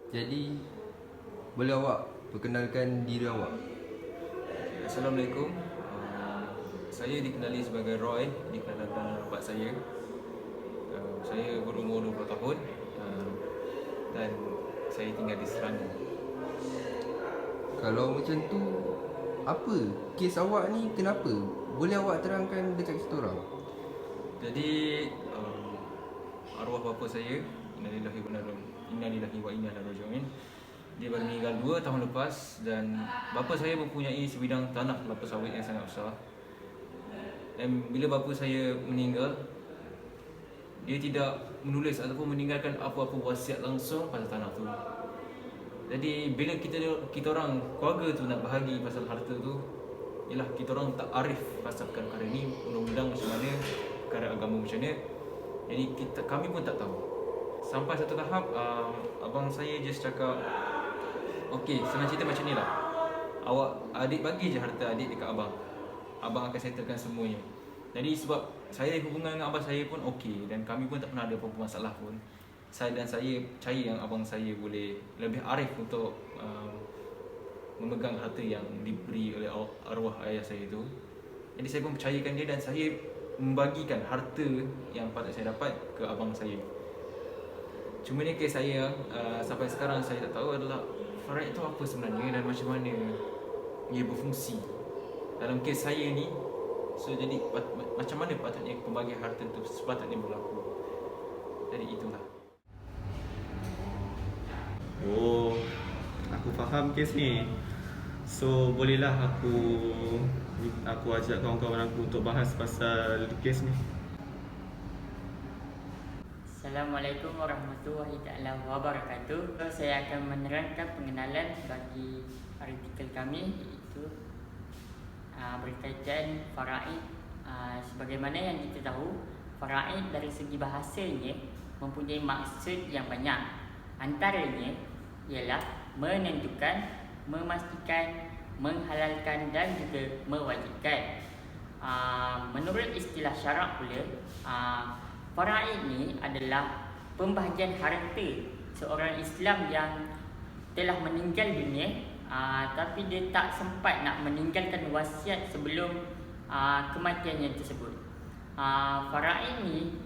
Jadi, boleh awak perkenalkan diri awak? Assalamualaikum. Saya dikenali sebagai Roy di kalangan rapat saya. Saya berumur 20 tahun dan saya tinggal di Serangga. Kalau macam tu, apa kes awak ni kenapa? Boleh awak terangkan dekat kita orang? Jadi arwah bapa saya, innalillahi wa inna ilaihi raji'un. Dia baru meninggal 2 tahun lepas dan bapa saya mempunyai sebidang tanah kelapa sawit yang sangat besar. Dan bila bapa saya meninggal, dia tidak menulis ataupun meninggalkan apa-apa wasiat langsung pada tanah tu. Jadi bila kita orang keluarga tu nak bahagi pasal harta tu, ialah kita orang tak arif pasal perkara ni, undang-undang macam mana, perkara agama macam mana. Jadi kami pun tak tahu. Sampai satu tahap abang saya just cakap, okey, senang cerita macam ni lah, adik bagi je harta adik dekat abang akan settlekan semuanya. Jadi sebab saya hubungan dengan abang saya pun okey dan kami pun tak pernah ada apa-apa masalah pun. Saya percaya yang abang saya boleh lebih arif untuk memegang harta yang diberi oleh arwah ayah saya itu. Jadi saya pun percayakan dia dan saya membagikan harta yang patut saya dapat ke abang saya. Cuma ni kes saya sampai sekarang saya tak tahu adalah faraid itu apa sebenarnya dan macam mana ia berfungsi dalam kes saya ni. So jadi macam mana patutnya pembagian harta itu sepatutnya berlaku. Jadi itulah. Oh, aku faham kes ni. So, bolehlah aku ajak kawan-kawan aku untuk bahas pasal kes ni. Assalamualaikum warahmatullahi taala wabarakatuh. Saya akan menerangkan pengenalan bagi artikel kami, iaitu berkaitan faraid. Sebagaimana yang kita tahu, faraid dari segi bahasanya mempunyai maksud yang banyak. Antaranya ialah menentukan, memastikan, menghalalkan dan juga mewajibkan. Menurut istilah syarak pula, faraid ni adalah pembahagian harta seorang Islam yang telah meninggal dunia, tapi dia tak sempat nak meninggalkan wasiat sebelum kematiannya tersebut. Faraid ni,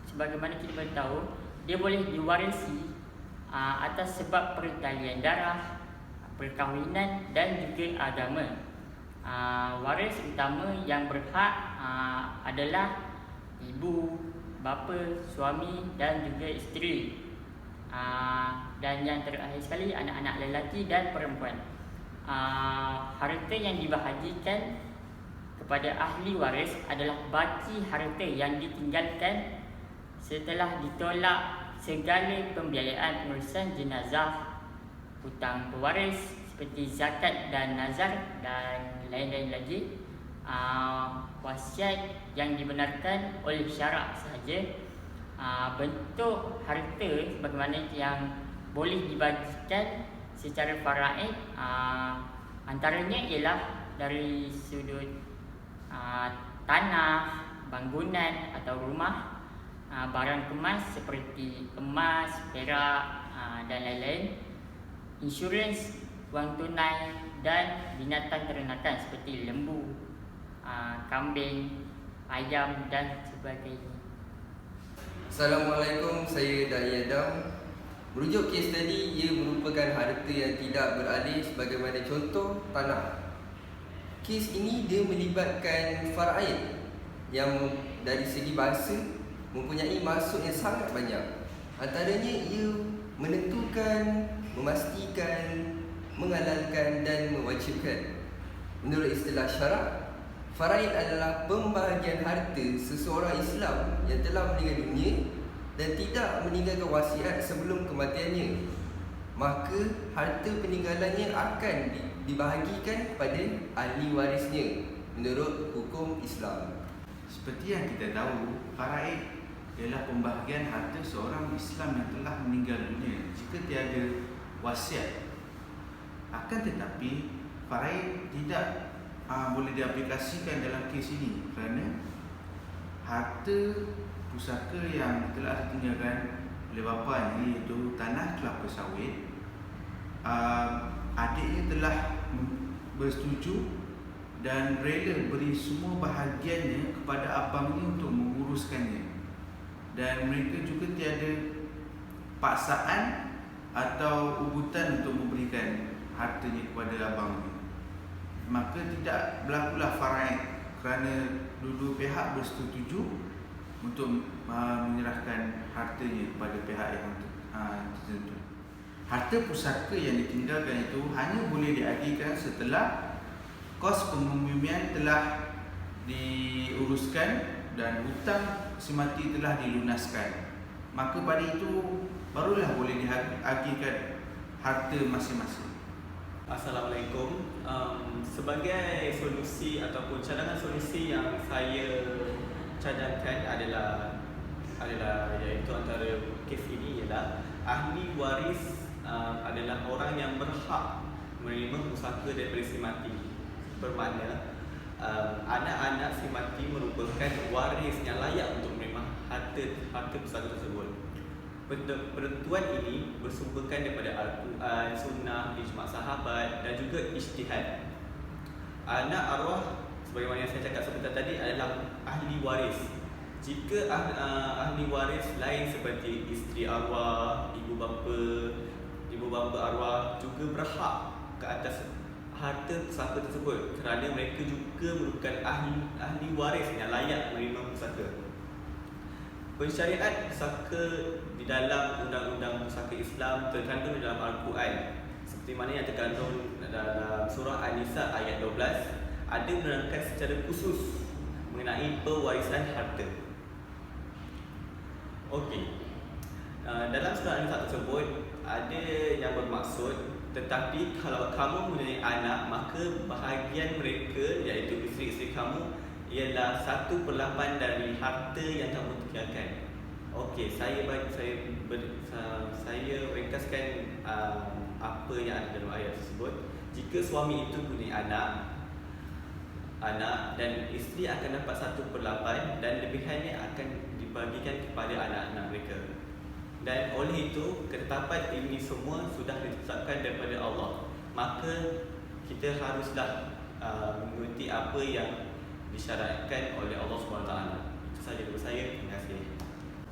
sebagaimana kita tahu, dia boleh diwarisi atas sebab pertalian darah, perkahwinan dan juga agama. Waris utama yang berhak adalah ibu, bapa, suami dan juga isteri. Dan yang terakhir sekali, anak-anak lelaki dan perempuan. Harta yang dibahagikan kepada ahli waris adalah baki harta yang ditinggalkan setelah ditolak segala pembiayaan pengurusan jenazah, hutang pewaris seperti zakat dan nazar dan lain-lain lagi. Wasiat yang dibenarkan oleh syarak sahaja. Bentuk harta sebagaimana yang boleh dibagikan secara faraid, antaranya ialah dari sudut tanah, bangunan atau rumah, barang kemas seperti emas, perak dan lain-lain, insurans, wang tunai dan binatang ternakan seperti lembu, kambing, ayam dan sebagainya. Assalamualaikum, saya Dai Adam. Merujuk kes tadi, ia merupakan harta yang tidak beralih sebagaimana contoh tanah. Kes ini dia melibatkan faraid yang dari segi bahasa mempunyai maksud yang sangat banyak. Antaranya ia menentukan, memastikan, menghalalkan dan mewajibkan. Menurut istilah syarak, faraid adalah pembahagian harta seseorang Islam yang telah meninggal dunia dan tidak meninggalkan wasiat sebelum kematiannya. Maka harta peninggalannya akan dibahagikan kepada ahli warisnya menurut hukum Islam. Seperti yang kita tahu, faraid ialah pembahagian harta seorang Islam yang telah meninggal dunia jika tiada wasiat. Akan tetapi, faraid tidak boleh diaplikasikan dalam kes ini kerana harta pusaka yang telah ditinggalkan oleh bapa ini, iaitu tanah kelapa sawit, adiknya telah bersetuju dan rela beri semua bahagiannya kepada abangnya untuk menguruskannya, dan mereka juga tiada paksaan atau ugutan untuk memberikan hartanya kepada abangnya. Maka tidak berlakulah faraid kerana dua-dua pihak bersetuju untuk menyerahkan hartanya kepada pihak yang tertentu. Harta pusaka yang ditinggalkan itu hanya boleh diagihkan setelah kos pembumian telah diuruskan dan hutang si mati telah dilunaskan. Maka pada itu barulah boleh diagihkan harta masing-masing. Assalamualaikum. Sebagai solusi ataupun cadangan solusi yang saya cadangkan adalah iaitu antara kes ini ialah ahli waris adalah orang yang berhak menerima pusaka daripada si mati. Bermakna anak-anak si mati merupakan waris yang layak untuk menerima harta pusaka tersebut. Penentuan ini bersumberkan daripada Al-Quran, Sunnah, ijma' sahabat dan juga ijtihad. Anak arwah sebagaimana yang saya cakap sebentar tadi adalah ahli waris. Jika ahli waris lain seperti isteri arwah, ibu bapa arwah juga berhak ke atas harta pusaka tersebut kerana mereka juga merupakan ahli waris yang layak menerima pusaka. Pensyariat pusaka di dalam undang-undang pusaka Islam terkandung dalam Al-Quran, seperti mana yang terkandung dalam surah An-Nisa ayat 12, ada menerangkan secara khusus mengenai pewarisan harta. Okey. Dalam surah An-Nisa tersebut ada yang bermaksud, tetapi kalau kamu mempunyai anak, maka bahagian mereka iaitu isteri-isteri kamu ialah 1/8 dari harta yang kamu tinggalkan. Okey, saya ringkaskan apa yang ada dalam ayat tersebut. Jika suami itu punya anak dan isteri akan dapat 1/8 dan lebihannya akan dibagikan kepada anak-anak mereka. Dan oleh itu, ketetapan ini semua sudah ditetapkan daripada Allah. Maka kita haruslah mengikuti apa yang disyaratkan oleh Allah SWT. Itu sahaja dari saya. Terima kasih.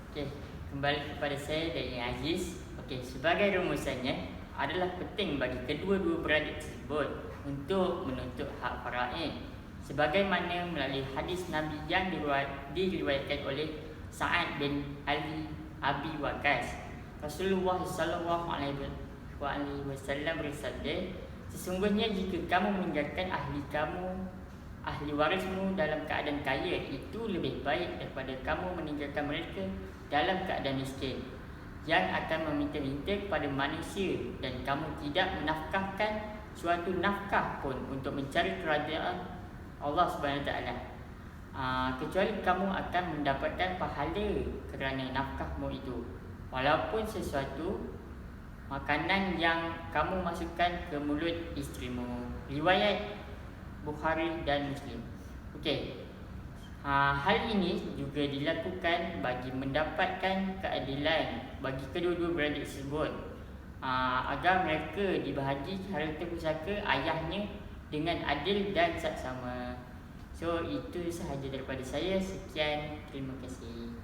Okey, kembali kepada saya dari Aziz. Okey, sebagai rumusannya adalah penting bagi kedua-dua beradik tersebut untuk menuntut hak faraid sebagaimana melalui hadis Nabi yang diriwayatkan oleh Sa'ad bin Ali Abi Waqas. Rasulullah sallallahu alaihi wasallam bersabda, sesungguhnya jika kamu meninggalkan ahli warismu dalam keadaan kaya, itu lebih baik daripada kamu meninggalkan mereka dalam keadaan miskin yang akan meminta-minta kepada manusia dan kamu tidak menafkahkan suatu nafkah pun untuk mencari kerajaan Allah Subhanahu Wa Taala, kecuali kamu akan mendapatkan pahala kerana nafkahmu itu, walaupun sesuatu makanan yang kamu masukkan ke mulut isterimu. Riwayat Bukhari dan Muslim. Okey. Hal ini juga dilakukan bagi mendapatkan keadilan bagi kedua-dua beradik tersebut, agar mereka dibahagi harta pusaka ayahnya dengan adil dan saksama. So itu sahaja daripada saya. Sekian, terima kasih.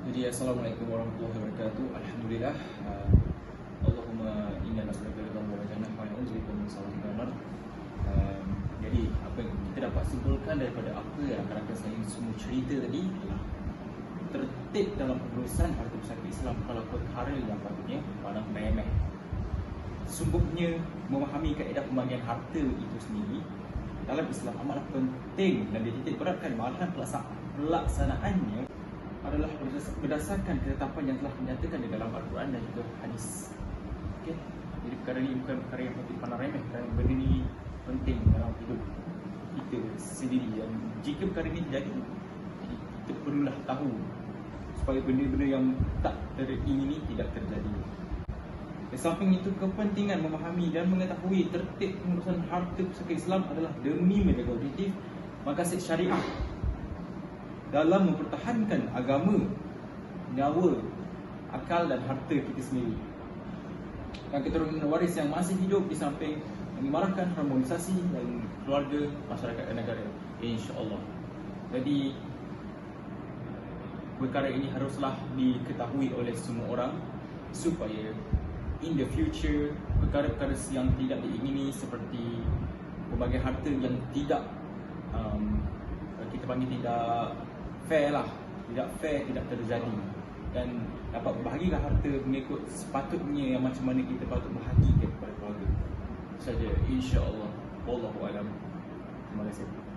Jadi assalamualaikum warahmatullahi wabarakatuh. Alhamdulillah. Allahumma inna nas'aluka ridha wa jannah wa na'udzu bika min sakhatika wan nar. Jadi apa yang kita dapat simpulkan daripada apa yang rakan-rakan saya semua cerita tadi adalah tertib dalam pengurusan harta pusaka Islam kalau perkara yang patutnya pandang remeh. Sungguhnya memahami kaedah pembagian harta itu sendiri dalam Islam amatlah penting dan dititik beratkan, malahan pelaksanaannya adalah berdasarkan ketetapan yang telah dinyatakan di dalam Al-Quran dan juga hadis. Okey, jadi perkara ini bukan perkara yang patut dipandang remeh, kerana benda ini penting dalam hidup kita sendiri, dan jika perkara ini terjadi, kita perlulah tahu supaya benda-benda yang tak teringini tidak terjadi. Di samping itu, kepentingan memahami dan mengetahui tertib pengurusan harta pusaka Islam adalah demi menjaga objektif maqasid syariah dalam mempertahankan agama, nyawa, akal dan harta kita sendiri. dan keturunan waris yang masih hidup di samping mengimarahkan harmonisasi dan keluarga, masyarakat dan negara, insya-Allah. Jadi perkara ini haruslah diketahui oleh semua orang supaya in the future perkara-perkara yang tidak diingini seperti pembagian harta yang tidak kita panggil tidak fair lah, tidak terjadi, dan dapat berbahagikan harta mengikut sepatutnya yang macam mana kita patut bahagikan kepada keluarga saja, insya-Allah. Wallahu a'lam. Terima kasih.